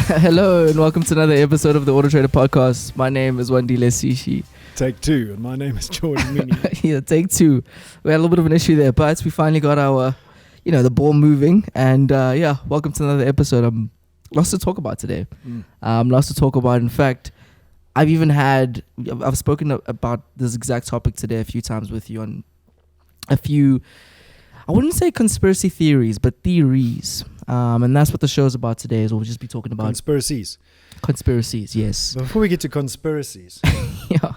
Hello and welcome to another episode of the AutoTrader Podcast. My name is Wandile Sishi. Take two, and my name is George Mienie. Yeah, take two. We had a little bit of an issue there, but we finally got our, the ball moving. And welcome to another episode. Lots to talk about today. Lots to talk about. In fact, I've spoken about this exact topic today a few times with you on a few, I wouldn't say conspiracy theories, but theories. And that's what the show is about today, is we'll just be talking about Conspiracies, yes. Before we get to conspiracies, Yeah.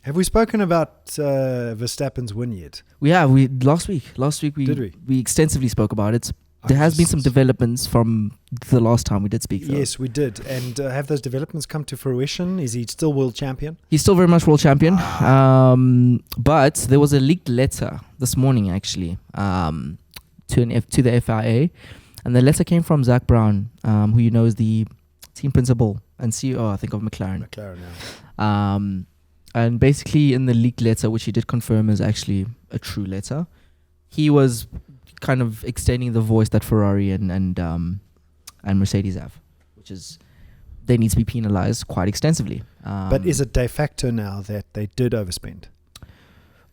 have we spoken about Verstappen's win yet? We have. Last week we extensively spoke about it. There has been some developments from the last time we did speak, though. Yes, we did. And have those developments come to fruition? Is he still world champion? He's still very much world champion. But there was a leaked letter this morning, actually, to the FIA. And the letter came from Zach Brown, who you know is the team principal and CEO, I think, of McLaren. Yeah. And basically in the leaked letter, which he did confirm is actually a true letter, he was kind of extending the voice that Ferrari and Mercedes have, which is they need to be penalized quite extensively. But is it de facto now that they did overspend?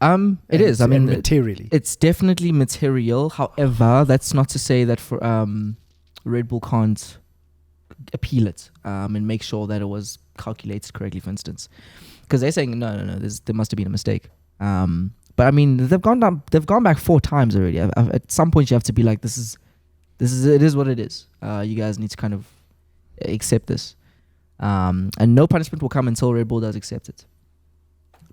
It is. I mean, materially, it's definitely material. However, that's not to say that for Red Bull can't appeal it and make sure that it was calculated correctly. For instance, because they're saying no, there must have been a mistake. But I mean, they've gone back 4 times already. At some point, you have to be like, it is what it is. You guys need to kind of accept this, and no punishment will come until Red Bull does accept it.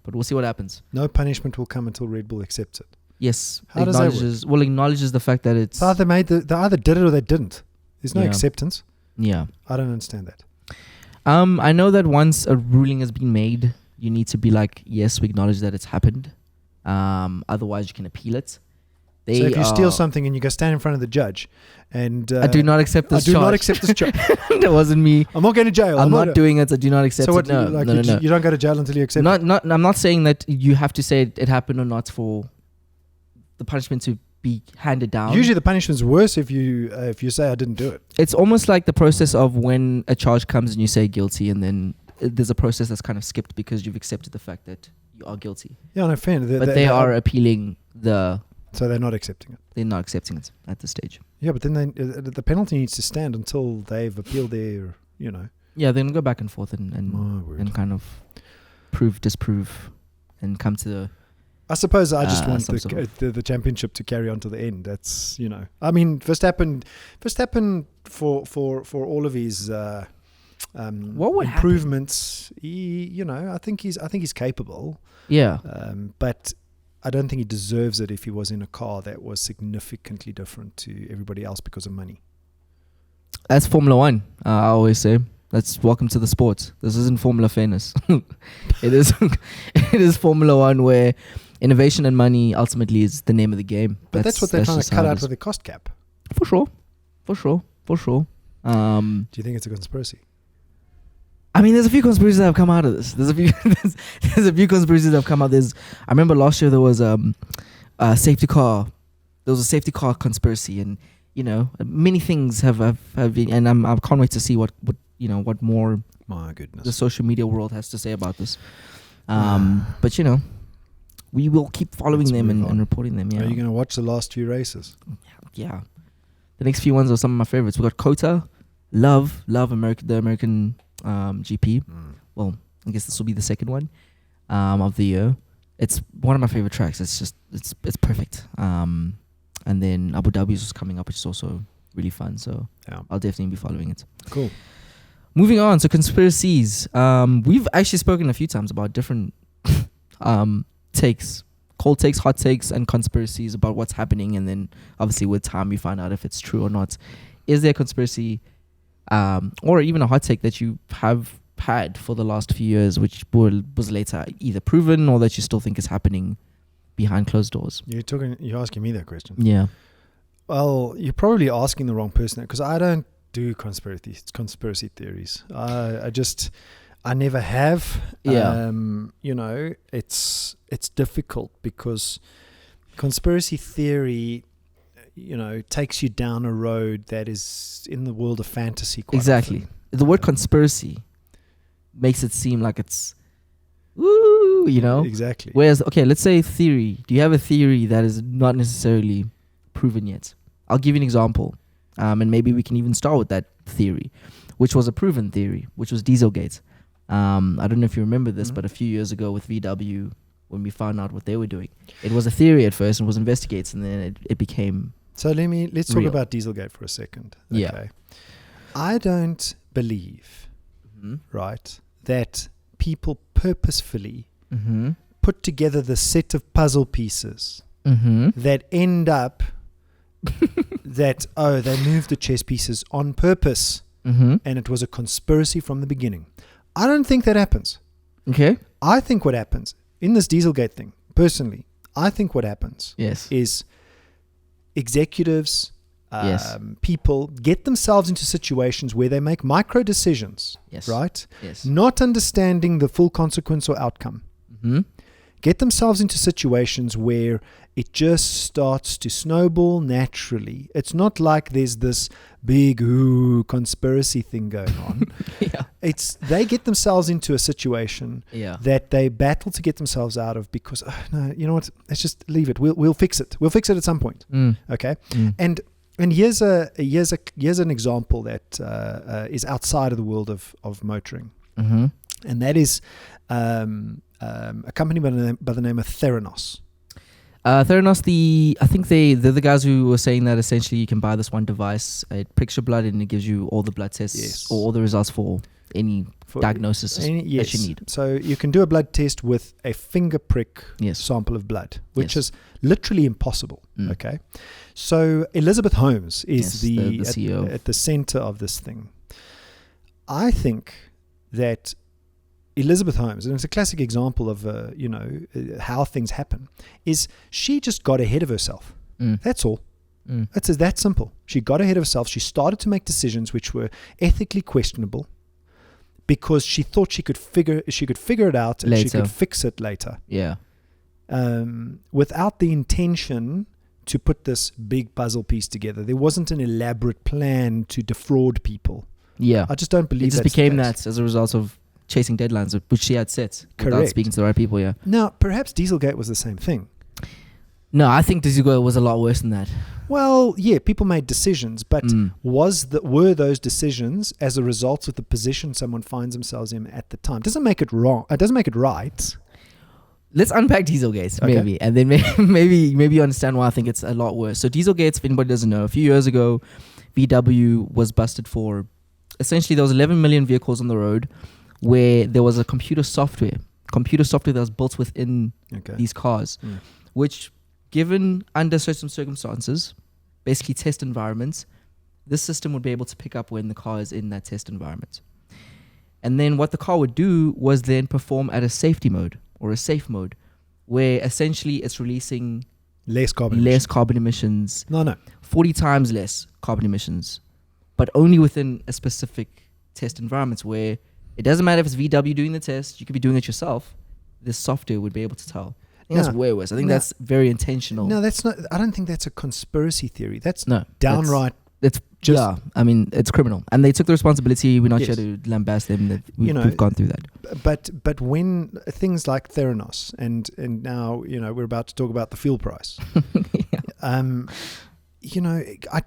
But we'll see what happens. No punishment will come until Red Bull accepts it. Yes, how does that work? Well, acknowledges the fact that it's. So they either did it or they didn't. There's no acceptance. Yeah, I don't understand that. I know that once a ruling has been made, you need to be like, yes, we acknowledge that it's happened. Otherwise, you can appeal it. So if you steal something and you go stand in front of the judge and... I do not accept this charge. I do not accept this charge. That wasn't me. I'm not going to jail. I'm not doing it. I do not accept it. No. You don't go to jail until you accept it? I'm not saying that you have to say it happened or not for the punishment to be handed down. Usually the punishment's worse if you say I didn't do it. It's almost like the process of when a charge comes and you say guilty, and then there's a process that's kind of skipped because you've accepted the fact that you are guilty. Yeah, no, fair. But they are appealing the... So they're not accepting it. They're not accepting it at this stage. Yeah, but then the penalty needs to stand until they've appealed their, Yeah, they're going to go back and forth and kind of prove, disprove, and come to the... I suppose I just want the championship to carry on to the end. That's, I mean, Verstappen for all of his improvements, I think he's capable. Yeah. But I don't think he deserves it if he was in a car that was significantly different to everybody else because of money. That's Formula One, I always say. That's welcome to the sport. This isn't Formula Fairness. It is Formula One, where innovation and money ultimately is the name of the game. But that's what they're trying to cut out with the cost cap. For sure. Do you think it's a conspiracy? I mean, there's a few conspiracies that have come out of this. There's a few conspiracies that have come out. I remember last year there was a safety car. There was a safety car conspiracy, and many things have been. And I can't wait to see what more. My goodness, the social media world has to say about this. But we will keep following them and reporting them. Yeah. Are you going to watch the last few races? Yeah. The next few ones are some of my favorites. We got Kota, love the American GP. Well, I guess this will be the second one of the year. It's one of my favorite tracks. It's perfect. And then Abu Dhabi is coming up, which is also really fun. So I'll definitely be following it. Cool. Moving on to conspiracies. We've actually spoken a few times about different takes, cold takes, hot takes, and conspiracies about what's happening. And then obviously with time we find out if it's true or not. Is there a conspiracy or even a hot take that you have had for the last few years which was later either proven or that you still think is happening behind closed doors? You're asking me that question. Yeah. Well, you're probably asking the wrong person, because I don't do conspiracy theories. I never have. Yeah. It's difficult because conspiracy theory, takes you down a road that is in the world of fantasy. Quite Exactly. often. The word conspiracy makes it seem like it's, woo, Exactly. Whereas, okay, let's say theory. Do you have a theory that is not necessarily proven yet? I'll give you an example. And maybe we can even start with that theory, which was a proven theory, which was Dieselgate. I don't know if you remember this, but a few years ago with VW, when we found out what they were doing, it was a theory at first and was investigated, and then it became. So let's talk real. about Dieselgate for a second. Okay. Yeah. I don't believe, right, that people purposefully put together the set of puzzle pieces that end up that, they moved the chess pieces on purpose and it was a conspiracy from the beginning. I don't think that happens. Okay. I think what happens in this Dieselgate thing, personally, I think what happens Yes. is executives, Yes. people get themselves into situations where they make micro decisions, Yes. right? Yes. Not understanding the full consequence or outcome. Get themselves into situations where it just starts to snowball naturally. It's not like there's this big conspiracy thing going on. Yeah. They get themselves into a situation that they battle to get themselves out of because no, you know what? Let's just leave it. We'll fix it. We'll fix it at some point. Okay. And here's an example that is outside of the world of motoring, and that is a company by the name of Theranos. Theranos, I think they're the guys who were saying that essentially you can buy this one device, it pricks your blood and it gives you all the blood tests or all the results for any diagnosis that you need. So you can do a blood test with a finger prick Yes. sample of blood, which is literally impossible. Okay. So Elizabeth Holmes is the CEO at the center of this thing. I think that Elizabeth Holmes, and it's a classic example of how things happen, is she just got ahead of herself. That's all. It's that simple. She got ahead of herself. She started to make decisions which were ethically questionable because she thought she could figure it out and later. she could fix it later. Yeah. Without the intention to put this big puzzle piece together. There wasn't an elaborate plan to defraud people. Yeah. I just don't believe it just became that as a result of chasing deadlines, which she had set without speaking to the right people. Yeah. Now, perhaps Dieselgate was the same thing. No, I think Dieselgate was a lot worse than that. Well, yeah, people made decisions, but were those decisions as a result of the position someone finds themselves in at the time? Doesn't make it wrong. It doesn't make it right. Let's unpack Dieselgate, maybe, and then maybe you understand why I think it's a lot worse. So Dieselgate, if anybody doesn't know, a few years ago, VW was busted for, essentially there was 11 million vehicles on the road where there was a computer software that was built within these cars, which, given under certain circumstances, basically test environments, this system would be able to pick up when the car is in that test environment. And then what the car would do was then perform at a safety mode or a safe mode, where essentially it's releasing less carbon emissions. No. 40 times less carbon emissions, but only within a specific test environment where it doesn't matter if it's VW doing the test, you could be doing it yourself. This software would be able to tell. I think that's way worse. I think that's very intentional. No, that's not. I don't think that's a conspiracy theory. That's downright. It's criminal, and they took the responsibility. We're not here to lambast them. That we've gone through that. But when things like Theranos and now we're about to talk about the fuel price. I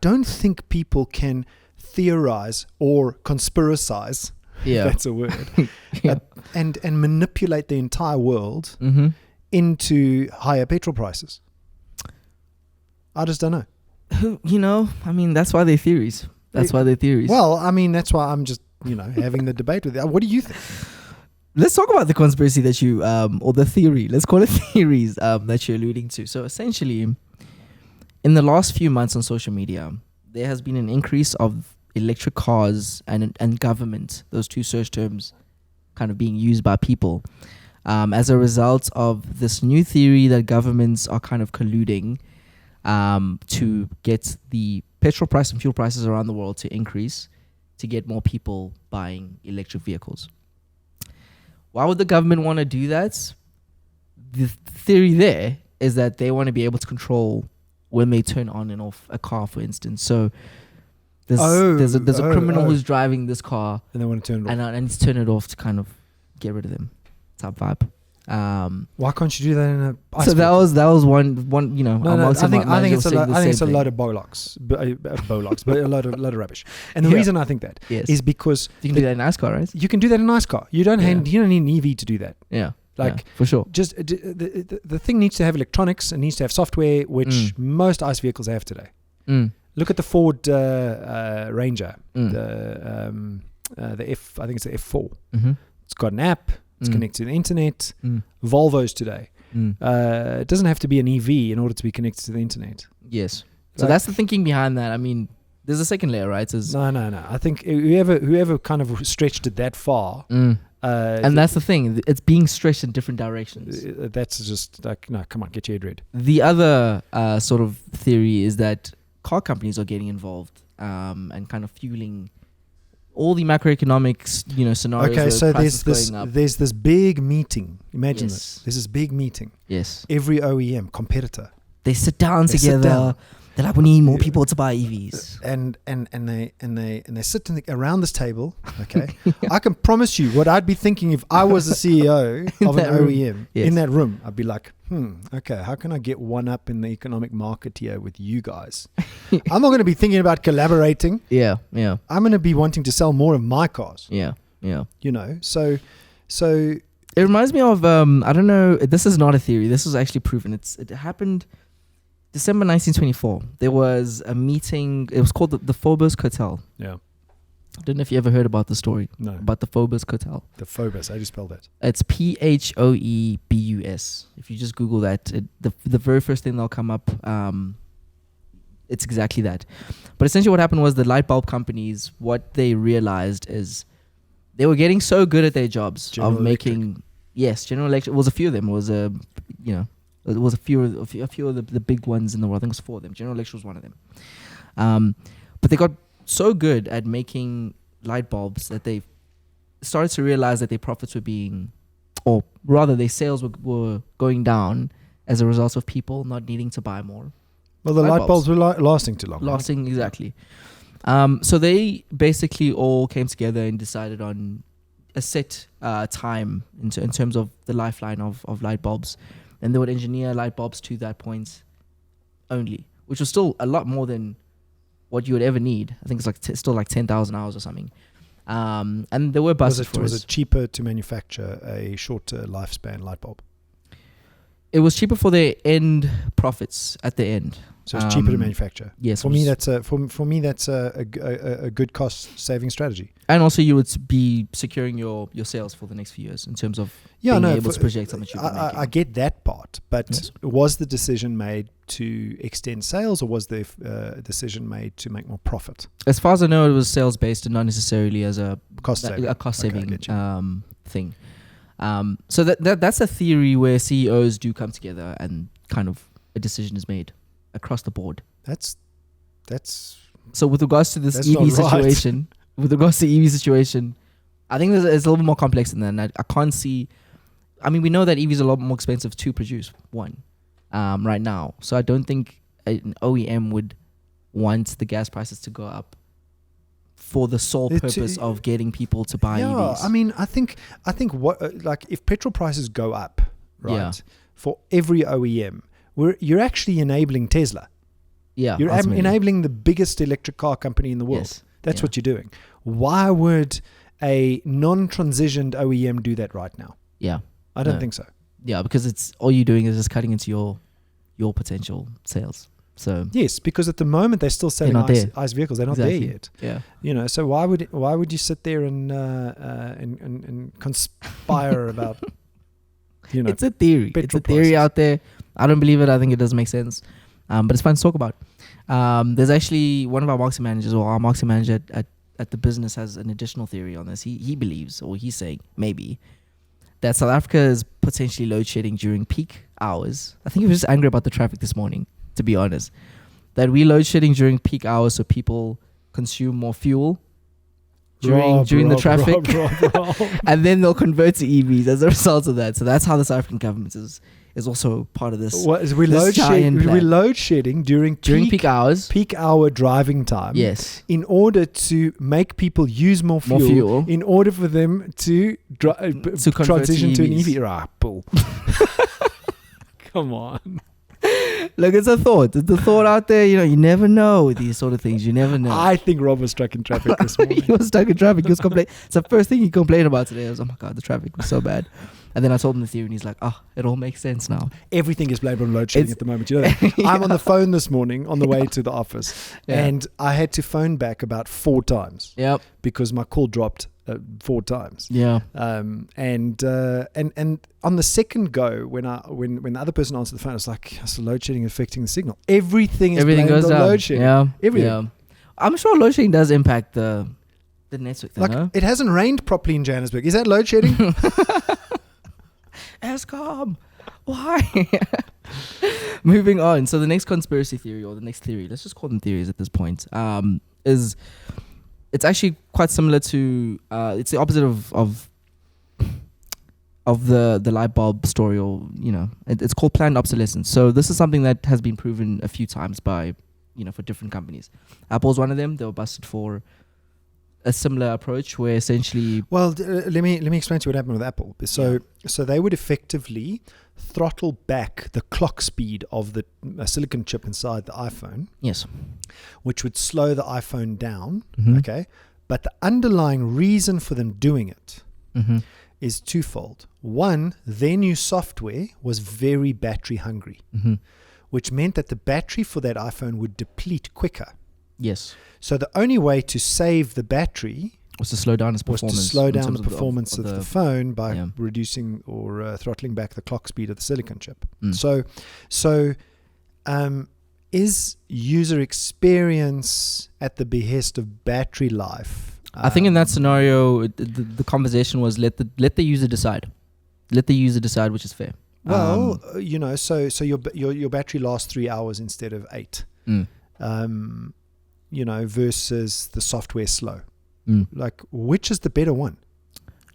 don't think people can theorize or conspiracize. Yeah, that's a word. And manipulate the entire world into higher petrol prices. I just don't know. That's why they're theories. Well, that's why I'm just, having the debate with you. What do you think? Let's talk about the conspiracy that you, or the theory. Let's call it theories that you're alluding to. So essentially, in the last few months on social media, there has been an increase of electric cars and government, those two search terms kind of being used by people, as a result of this new theory that governments are kind of colluding to get the petrol price and fuel prices around the world to increase to get more people buying electric vehicles. Why would the government want to do that? The theory there is that they want to be able to control when they turn on and off a car, for instance. So there's a criminal who's driving this car, and they want to turn it off, and turn it off to kind of get rid of them, type vibe. Why can't you do that in a so that was one I think it's a lot of bollocks, but a lot of rubbish. And the reason I think that is because you can do that in a nice car, right? You can do that in a nice car. You don't need an EV to do that. Yeah. Like, for sure. Just the thing needs to have electronics and needs to have software, which most ICE vehicles have today. Look at the Ford Ranger, the F. I think it's the F4. It's got an app. It's connected to the internet. Volvos today. It doesn't have to be an EV in order to be connected to the internet. Yes. So that's the thinking behind that. I mean, there's a second layer, right? No. I think whoever kind of stretched it that far. And that's the thing. It's being stretched in different directions. That's just like, no, come on, get your head read. The other sort of theory is that car companies are getting involved and kind of fueling all the macroeconomics, scenarios. Okay, so there's this big meeting. Imagine this. There's this big meeting. Yes. Every OEM competitor. They sit down together. They're like, we need more people to buy EVs. And they sit around this table. Okay. I can promise you what I'd be thinking if I was the CEO of an OEM in that room. I'd be like, okay, how can I get one up in the economic market here with you guys? I'm not going to be thinking about collaborating. Yeah. I'm going to be wanting to sell more of my cars. Yeah. So it reminds me of I don't know. This is not a theory. This is actually proven. It happened December 1924. There was a meeting. It was called the Phoebus Cartel. Yeah. I don't know if you ever heard about the story. No. About the Phoebus Cartel. The Phoebus. How do you spell that? It's Phoebus. If you just Google that, the very first thing that'll come up, it's exactly that. But essentially what happened was the light bulb companies, what they realized is they were getting so good at their jobs General Electric. General Electric. It was a few of them. It was it was a few of the big ones in the world. I think it was 4 of them. General Electric was one of them. But they got so good at making light bulbs that they started to realize that their profits were being, or rather their sales were going down as a result of people not needing to buy more. Well, the light bulbs were lasting too long. Exactly. So they basically all came together and decided on a set time in terms of the lifeline of light bulbs. And they would engineer light bulbs to that point only, which was still a lot more than what you would ever need. I think it's like still like 10,000 hours or something. And they were busted for us. Was it cheaper to manufacture a shorter lifespan light bulb? It was cheaper for their end profits at the end. So it's cheaper to manufacture. Yes. For me, that's a good cost saving strategy. And also, you would be securing your sales for the next few years in terms of being able to project how much you're making. I get that part, but was the decision made to extend sales, or was the decision made to make more profit? As far as I know, it was sales based and not necessarily as a cost saving thing. So that's a theory where CEOs do come together and kind of a decision is made across the board. That's so with regards to this EV situation, I think it's a little bit more complex than that. I can't see. I mean, we know that EVs are a lot more expensive to produce right now. So I don't think an OEM would want the gas prices to go up for the sole purpose of getting people to buy EVs. I mean, I think what like if petrol prices go up, right, for every OEM, you're actually enabling Tesla. Yeah, you're enabling the biggest electric car company in the world. Yes. That's what you're doing. Why would a non-transitioned OEM do that right now? Yeah, I don't think so. Yeah, because it's all you're doing is just cutting into your potential sales. So yes, because at the moment they're still selling ICE vehicles. They're not there yet. Yeah, so why would you sit there and conspire about? It's a theory. It's a theory prices out there. I don't believe it. I think it does make sense. But it's fun to talk about. There's actually one of our marketing managers, or our marketing manager at the business, has an additional theory on this. He believes, or he's saying maybe, that South Africa is potentially load shedding during peak hours. I think he was just angry about the traffic this morning, to be honest. That we load shedding during peak hours so people consume more fuel during the traffic. And then they'll convert to EVs as a result of that. So that's how the South African government is also part of this. What is we're load shedding during peak hours, peak hour driving time. Yes, in order to make people use more fuel. In order for them to transition to an EV. Bull. Come on. Look, it's a thought. It's a thought out there. You never know these sort of things. You never know. I think Rob was stuck in traffic this morning. He was stuck in traffic. He was complaining. It's the first thing he complained about today. I was, oh my God, the traffic was so bad. And then I told him the theory, and he's like, it all makes sense now. Everything is blamed on load shedding at the moment. You know that? Yeah. I'm on the phone this morning on the way to the office, and I had to phone back about 4 times. Yep. Because my call dropped 4 times. Yeah. And on the second go, when the other person answered the phone, I was like, "Is load shedding affecting the signal?" Everything blamed goes on down. Load shedding. Yeah. Everything. Yeah. I'm sure load shedding does impact the network. Thing, it hasn't rained properly in Johannesburg. Is that load shedding? Eskom, why? Moving on. So the next conspiracy theory, or the next theory, let's just call them theories at this point, is it's actually quite similar to it's the opposite of the light bulb story, or it's called planned obsolescence. So this is something that has been proven a few times by for different companies. Apple's one of them. They were busted for a similar approach where essentially... Well, let me explain to you what happened with Apple. So they would effectively throttle back the clock speed of the silicon chip inside the iPhone. Yes. Which would slow the iPhone down. Mm-hmm. Okay. But the underlying reason for them doing it is twofold. One, their new software was very battery hungry, which meant that the battery for that iPhone would deplete quicker. Yes. So the only way to save the battery was to slow down its performance. Was to slow down the performance of the phone by reducing or throttling back the clock speed of the silicon chip. So is user experience at the behest of battery life? I think in that scenario, the conversation was let the user decide. Let the user decide, which is fair. Well, so your battery lasts 3 hours instead of 8. Versus the software slow. Like, which is the better one?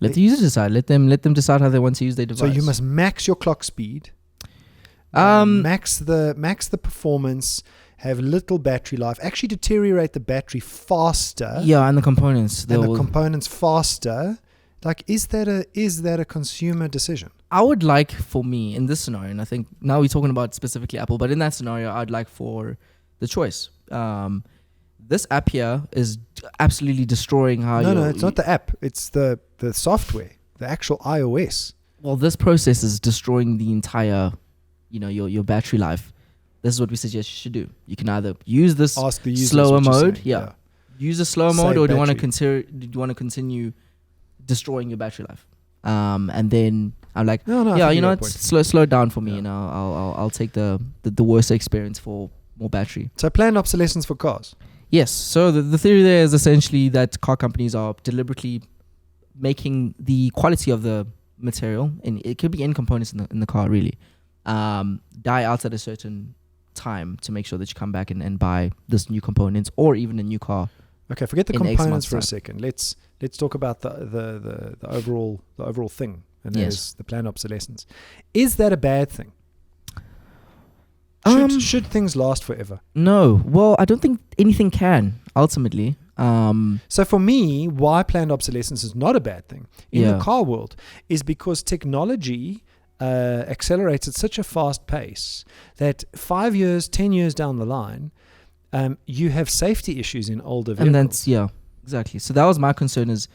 Let the user decide. Let them decide how they want to use their device. So you must max your clock speed, max the performance, have little battery life, actually deteriorate the battery faster. Yeah, and the components. Components faster. Like, is that a consumer decision? I would like, for me, in this scenario, and I think now we're talking about specifically Apple, but in that scenario, I'd like for the choice. This app here is absolutely destroying how No, it's not the app. It's the software, the actual iOS. Well, this process is destroying the entire, your battery life. This is what we suggest you should do. You can either use this slower mode. Yeah. Use a slower mode, or do you want to continue destroying your battery life? And then I'm like, slow down for me, and I'll take the worst experience for more battery. So planned obsolescence for cars. Yes. So the theory there is essentially that car companies are deliberately making the quality of the material, and it could be any components in the car really, die out at a certain time to make sure that you come back and buy this new components or even a new car. Okay, forget the components for a second. Let's talk about the overall thing, and that is the planned obsolescence. Is that a bad thing? Should things last forever? No. Well, I don't think anything can, ultimately. So for me, why planned obsolescence is not a bad thing in the car world is because technology accelerates at such a fast pace that 5 years, 10 years down the line, you have safety issues in older vehicles. And that's, exactly. So that was my concern is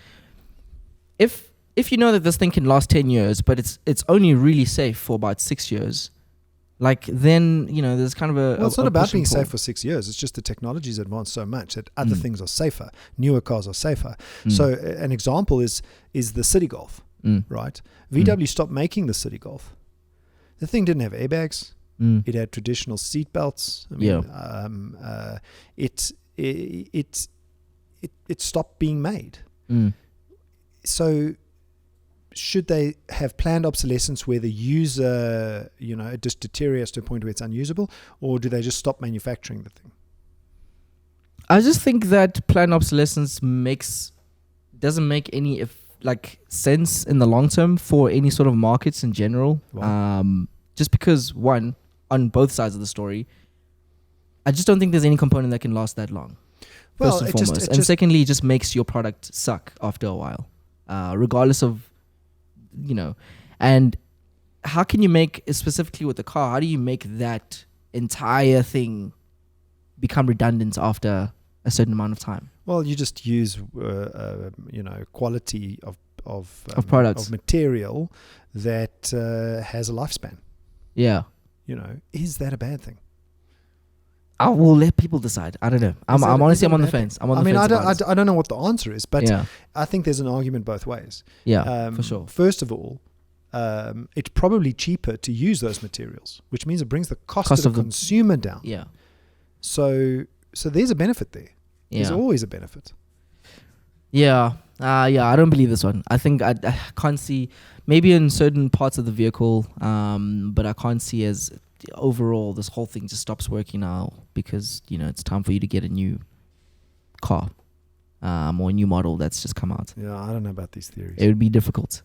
if you know that this thing can last 10 years, but it's only really safe for about 6 years, like then, there's kind of a... Well, it's not about being safe for 6 years. It's just the technology's advanced so much that other things are safer. Newer cars are safer. So an example is the City Golf, right? VW stopped making the City Golf. The thing didn't have airbags. It had traditional seat belts. It stopped being made. So should they have planned obsolescence where the user, it just deteriorates to a point where it's unusable, or do they just stop manufacturing the thing? I just think that planned obsolescence doesn't make any sense in the long term for any sort of markets in general. Wow. just because, one, on both sides of the story, I just don't think there's any component that can last that long. First and foremost. And secondly, it just makes your product suck after a while, regardless of, and how can you make, specifically with the car, how do you make that entire thing become redundant after a certain amount of time? Well, you just use, quality of products, of material that has a lifespan. Yeah. Is that a bad thing? I will let people decide. I don't know. I'm honestly on the fence. I'm on the fence. I don't know what the answer is, but I think there's an argument both ways. Yeah, for sure. First of all, it's probably cheaper to use those materials, which means it brings the cost of the consumer down. Yeah. So there's a benefit there. There's always a benefit. Yeah. I don't believe this one. I think I can't see, maybe in certain parts of the vehicle, but I can't see as overall this whole thing just stops working now because, it's time for you to get a new car or a new model that's just come out. Yeah, I don't know about these theories. It would be difficult.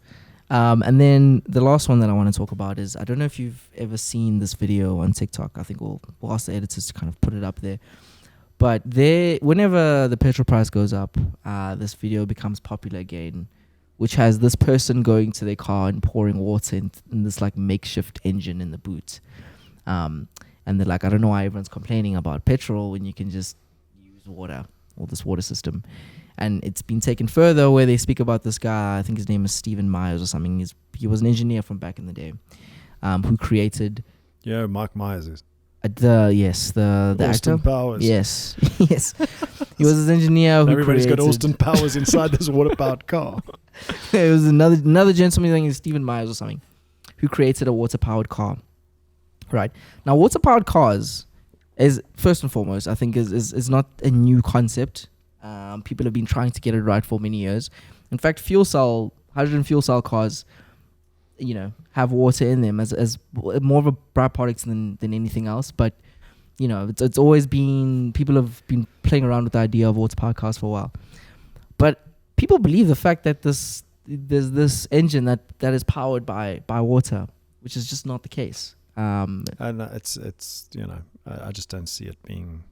And then the last one that I want to talk about is, I don't know if you've ever seen this video on TikTok. I think we'll ask the editors to kind of put it up there. But whenever the petrol price goes up, this video becomes popular again, which has this person going to their car and pouring water in this like makeshift engine in the boot. And they're like, I don't know why everyone's complaining about petrol when you can just use water or this water system. And it's been taken further where they speak about this guy, I think his name is Stephen Myers or something. He was an engineer from back in the day, who created... Yeah, Mike Myers is. The Austin actor? Powers. Yes. Yes. He was an engineer who Everybody's got Austin Powers inside this water-powered car. It was another gentleman, I think it's Stephen Myers or something, who created a water-powered car. Right. Now, water-powered cars is, first and foremost, I think is not a new concept. People have been trying to get it right for many years. In fact, hydrogen fuel cell cars, have water in them as more of a byproduct than anything else. But, it's always been, people have been playing around with the idea of water-powered cars for a while. But people believe the fact that there's this engine that is powered by water, which is just not the case. And it's I just don't see it being.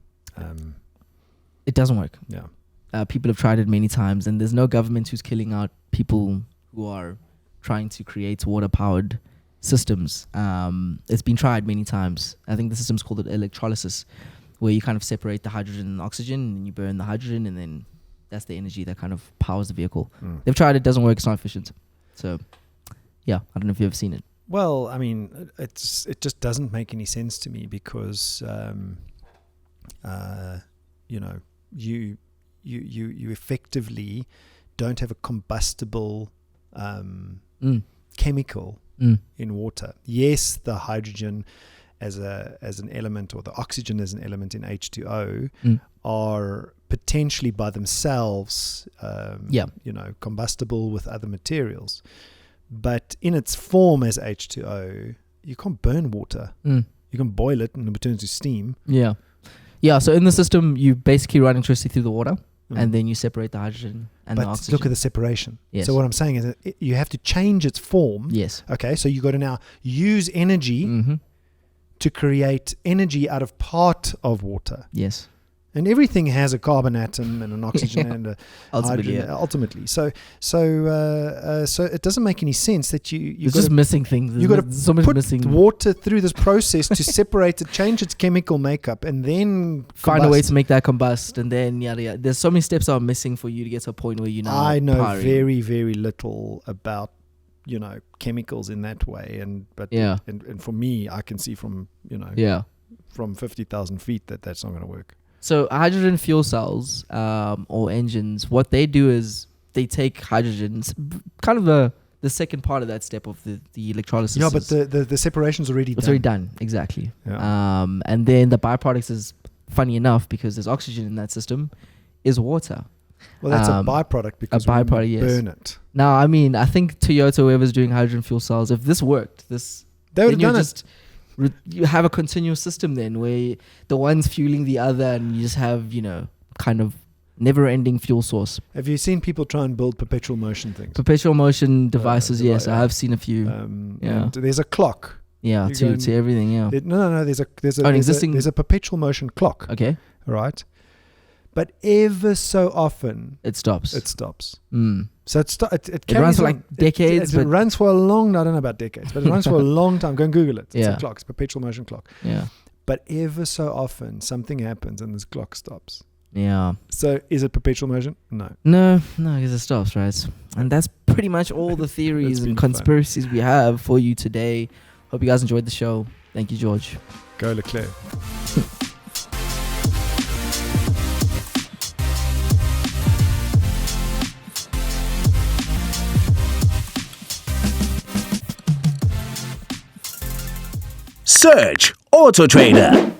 It doesn't work. Yeah. People have tried it many times, and there's no government who's killing out people who are trying to create water-powered systems. It's been tried many times. I think the system's called electrolysis, where you kind of separate the hydrogen and oxygen, and you burn the hydrogen, and then that's the energy that kind of powers the vehicle. They've tried it, doesn't work, it's not efficient. So, yeah, I don't know if you've ever seen it. Well, I mean, it just doesn't make any sense to me because, you effectively don't have a combustible chemical in water. Yes, the hydrogen as an element, or the oxygen as an element in H2O are potentially by themselves, combustible with other materials. But in its form as H2O, you can't burn water. You can boil it and it turns to steam. Yeah. Yeah, so in the system, you basically run electricity through the water, and then you separate the hydrogen and the oxygen. But look at the separation. Yes. So what I'm saying is that you have to change its form. Yes. Okay, so you've got to now use energy to create energy out of part of water. Yes. And everything has a carbon atom and an oxygen and a hydrogen. Ultimately, so it doesn't make any sense that you're just missing things. You've got to put water through this process to separate it, change its chemical makeup, and then find a way to make that combust, and then yada yada. There's so many steps that are missing for you to get to a point where I know very, very little about chemicals in that way, and for me, I can see from from 50,000 feet that's not going to work. So hydrogen fuel cells or engines, what they do is they take hydrogen, kind of the second part of that step of the electrolysis. Yeah, but the separation's already done. It's already done, exactly. Yeah. And then the byproducts is, funny enough, because there's oxygen in that system, is water. Well, that's a byproduct because we burn it. Now, I mean, I think Toyota, whoever's doing hydrogen fuel cells, if this worked, they would have done it. You have a continuous system then where the one's fueling the other, and you just have, kind of never-ending fuel source. Have you seen people try and build perpetual motion things? Perpetual motion devices, yes. I have seen a few. And there's a clock Yeah, to everything. Yeah. No. There's a perpetual motion clock. Okay. Right. But ever so often, it stops. So it runs for like decades. It runs for a long. I don't know about decades, but it runs for a long time. Go and Google it. It's a clock. It's a perpetual motion clock. Yeah. But ever so often, something happens and this clock stops. Yeah. So is it perpetual motion? No, because it stops, right? And that's pretty much all the theories and conspiracies we have for you today. Hope you guys enjoyed the show. Thank you, George. Go Leclerc. Search AutoTrader.